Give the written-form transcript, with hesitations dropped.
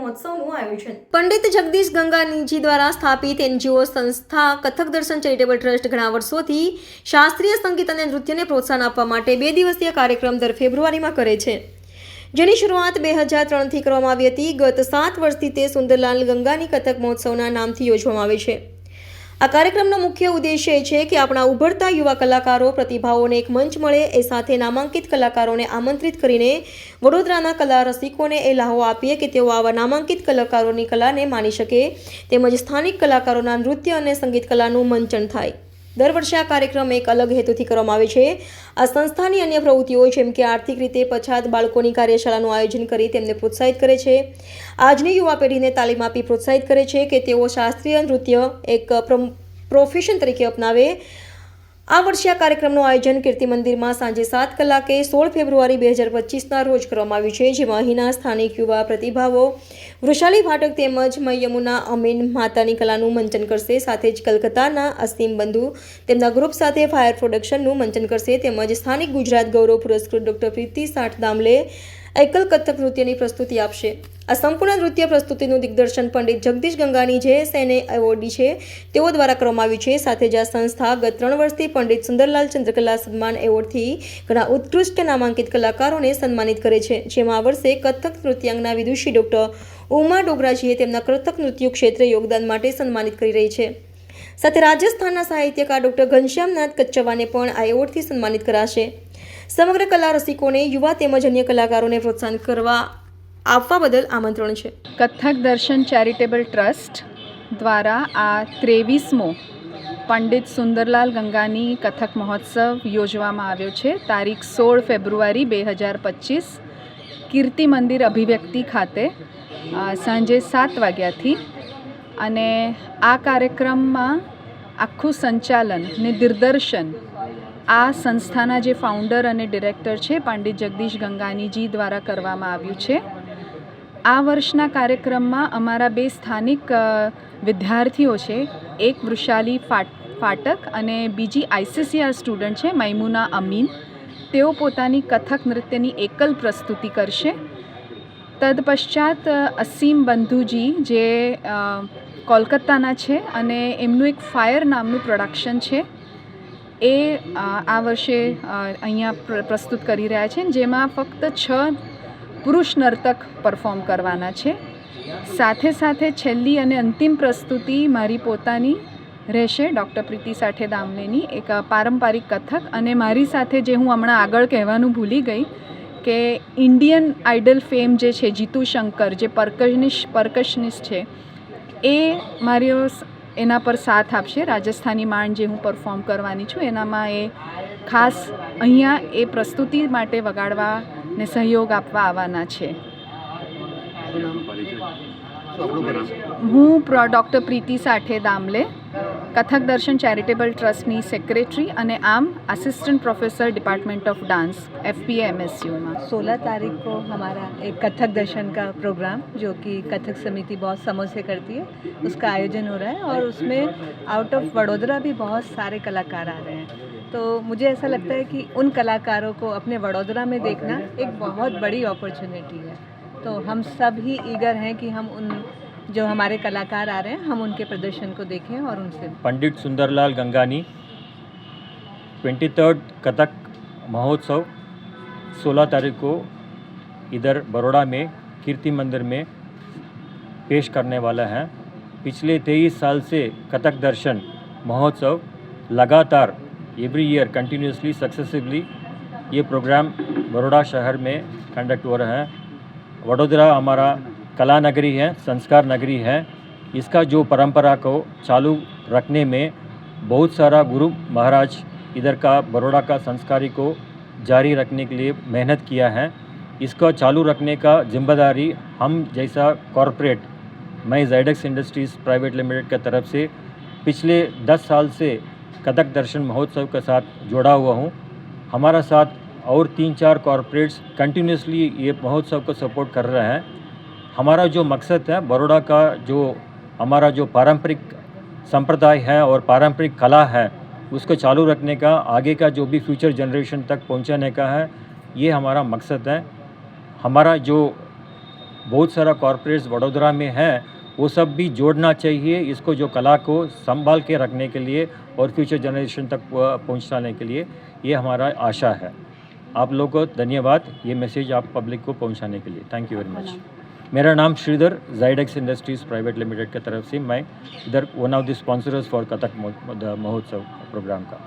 મહોત્સવનું આયોજન. પંડિત જગદીશ ગંગાનીજી દ્વારા સ્થાપિત એનજીઓ સંસ્થા કથક દર્શન ચેરિટેબલ ટ્રસ્ટ ઘણા વર્ષોથી શાસ્ત્રીય સંગીત અને નૃત્યને પ્રોત્સાહન આપવા માટે 2 દિવસીય કાર્યક્રમ દર ફેબ્રુઆરીમાં કરે છે, જેની શરૂઆત 2003થી કરવામાં આવી હતી. ગત 7 વર્ષથી તે સુંદરલાલ ગંગાની કથક મહોત્સવના નામથી યોજવામાં આવે છે. આ કાર્યક્રમનો મુખ્ય ઉદ્દેશ્ય એ છે કે આપણા ઉભરતા યુવા કલાકારો પ્રતિભાઓને એક મંચ મળે, એ સાથે નામાંકિત કલાકારોને આમંત્રિત કરીને વડોદરાના કલા રસિકોને એ લાહો આપીએ કે તેઓ આવા નામાંકિત કલાકારોની કલાને માણી શકે, તેમજ સ્થાનિક કલાકારોના નૃત્ય અને સંગીત કલાનું મંચન થાય. દર વર્ષે આ કાર્યક્રમ એક અલગ હેતુથી કરવામાં આવે છે. આ સંસ્થાની અન્ય પ્રવૃત્તિઓ જેમ કે આર્થિક રીતે પછાત બાળકોની કાર્યશાળાનું આયોજન કરી તેમને પ્રોત્સાહિત કરે છે, આજની યુવા પેઢીને તાલીમ આપી પ્રોત્સાહિત કરે છે કે તેઓ શાસ્ત્રીય નૃત્ય એક પ્રોફેશન તરીકે અપનાવે. આ વર્ષે આ કાર્યક્રમનું આયોજન કીર્તિ મંદિરમાં સાંજે 7 કલાકે 16 ફેબ્રુઆરી 2025ના રોજ કરવામાં આવ્યું છે, જેમાં અહીંના સ્થાનિક યુવા પ્રતિભાઓ વૃષાલી ભાટક તેમજ યમુના અમીન માતાની કલાનું મંચન કરશે. સાથે જ કલકત્તાના અસીમ બંધુ તેમના ગ્રુપ સાથે ફાયર પ્રોડક્શનનું મંચન કરશે, તેમજ સ્થાનિક ગુજરાત ગૌરવ પુરસ્કૃત ડૉક્ટર પ્રીતિ સાઠ દામલે એકલ કથક નૃત્યની પ્રસ્તુતિ આપશે. આ સંપૂર્ણ નૃત્ય પ્રસ્તુતિનું દિગ્દર્શન પંડિત જગદીશ ગંગાની જે સેને એવોર્ડી છે તેઓ દ્વારા કરવામાં આવ્યું છે. સાથે જ આ સંસ્થા ગત 3 વર્ષથી પંડિત સુંદરલાલ ચંદ્રકલા સન્માન એવોર્ડથી ઘણા ઉત્કૃષ્ટ નામાંકિત કલાકારોને સન્માનિત કરે છે, જેમાં આ વર્ષે કથક નૃત્યાંગના વિદુષી ડૉક્ટર ઉમા ડોગરાજીએ તેમના કથક નૃત્ય ક્ષેત્રે યોગદાન માટે સન્માનિત કરી રહી છે. સાથે રાજસ્થાનના સાહિત્યકાર ડૉક્ટર ઘનશ્યામનાથ કચ્છવાને પણ આ એવોર્ડથી સન્માનિત કરાશે. સમગ્ર કલા રસિકોને યુવા તેમજ અન્ય કલાકારોને પ્રોત્સાહન આપવા બદલ આમંત્રણ છે. કથક દર્શન ચેરિટેબલ ટ્રસ્ટ દ્વારા આ 23મો પંડિત સુંદરલાલ ગંગાની કથક મહોત્સવ યોજવામાં આવ્યો છે. તારીખ 16 ફેબ્રુઆરી 2025 કીર્તિ મંદિર અભિવ્યક્તિ ખાતે સાંજે 7 વાગ્યાથી. અને આ કાર્યક્રમમાં આખું સંચાલન ને દિગ્દર્શન આ સંસ્થાના જે ફાઉન્ડર અને ડિરેક્ટર છે પંડિત જગદીશ ગંગાનીજી દ્વારા કરવામાં આવ્યું છે. આ વર્ષના કાર્યક્રમમાં અમારા 2 સ્થાનિક વિદ્યાર્થીઓ છે, એક વૃષાલી ફાટક અને બીજી ICCR સ્ટુડન્ટ છે મૈમુના અમીન. તેઓ પોતાની કથક નૃત્યની એકલ પ્રસ્તુતિ કરશે. તદપશ્ચાત અસીમ બંધુજી જે કોલકાતાના છે અને એમનું એક ફાયર નામનું પ્રોડક્શન છે એ આ વર્ષે અહીંયા પ્રસ્તુત કરી રહ્યા છે, જેમાં ફક્ત 6 પુરુષ નર્તક પરફોર્મ કરવાના છે. સાથે સાથે છેલ્લી અને અંતિમ પ્રસ્તુતિ મારી પોતાની રહેશે, ડૉક્ટર પ્રીતિ સાઠે દામલેની એક પારંપરિક કથક. અને મારી સાથે જે હું હમણાં આગળ કહેવાનું ભૂલી ગઈ કે ઇન્ડિયન આઇડલ ફેમ જે છે જીતુ શંકર, જે પરકશનિસ્ટ છે, એ મારી એના પર સાથ આપશે. રાજસ્થાની માંડ જે હું પરફોર્મ કરવાની છું એનામાં એ ખાસ અહીંયા એ પ્રસ્તુતિ માટે વગાડવા ને સહયોગ આપવા આવવાના છે. હું ડૉક્ટર પ્રીતિ સાઠે દામલે, કથક દર્શન ચैरिटेबल ट्रस्ट ની सेक्रेटरी અને आम assistant professor department of dance FPA MSU में. 16 तारीख को हमारा एक कथक दर्शन का प्रोग्राम जो कि कथक समिति बहुत समय से करती है, उसका आयोजन हो रहा है और उसमें आउट ऑफ वडोदरा भी बहुत सारे कलाकार आ रहे हैं. तो मुझे ऐसा लगता है कि उन कलाकारों को अपने वडोदरा में देखना एक बहुत बड़ी अपॉर्चुनिटी है. तो हम सब ही ईगर हैं कि हम उन जो हमारे कलाकार आ रहे हैं हम उनके प्रदर्शन को देखें और उनसे. पंडित सुंदरलाल गंगानी 23rd कथक महोत्सव 16 तारीख को इधर बड़ौदा में कीर्ति मंदिर में पेश करने वाला है. पिछले 23 साल से कथक दर्शन महोत्सव लगातार एवरी ईयर कंटिन्यूसली सक्सेसिवली ये प्रोग्राम बड़ौदा शहर में कंडक्ट हो रहा है. वडोदरा हमारा कला नगरी है, संस्कार नगरी है. इसका जो परंपरा को चालू रखने में बहुत सारा गुरु महाराज इधर का बड़ौदा का संस्कारी को जारी रखने के लिए मेहनत किया है. इसको चालू रखने का जिम्मेदारी हम जैसा कॉरपोरेट, मैं ज़ाइडक्स इंडस्ट्रीज़ प्राइवेट लिमिटेड की तरफ से पिछले 10 साल से कथक दर्शन महोत्सव के साथ जुड़ा हुआ हूँ. हमारा साथ और 3-4 कॉरपोरेट्स कंटिन्यूसली ये महोत्सव को सपोर्ट कर रहे हैं. हमारा जो मकसद है बड़ौदा का जो हमारा जो पारंपरिक संप्रदाय है और पारंपरिक कला है उसको चालू रखने का, आगे का जो भी फ्यूचर जनरेशन तक पहुंचाने का है, ये हमारा मकसद है. हमारा जो बहुत सारा कॉरपोरेट्स वडोदरा में हैं, वो सब भी जोड़ना चाहिए इसको, जो कला को संभाल के रखने के लिए और फ्यूचर जनरेशन तक पहुंचाने के लिए। ये हमारा आशा है। आप लोगों को धन्यवाद, ये मैसेज आप पब्लिक को पहुंचाने के लिए। Thank you very much. मेरा नाम श्रीधर, जाइडेक्स इंडस्ट्रीज़ प्राइवेट लिमिटेड की तरफ से मैं इधर one of the sponsors for Kathak महोत्सव प्रोग्राम का।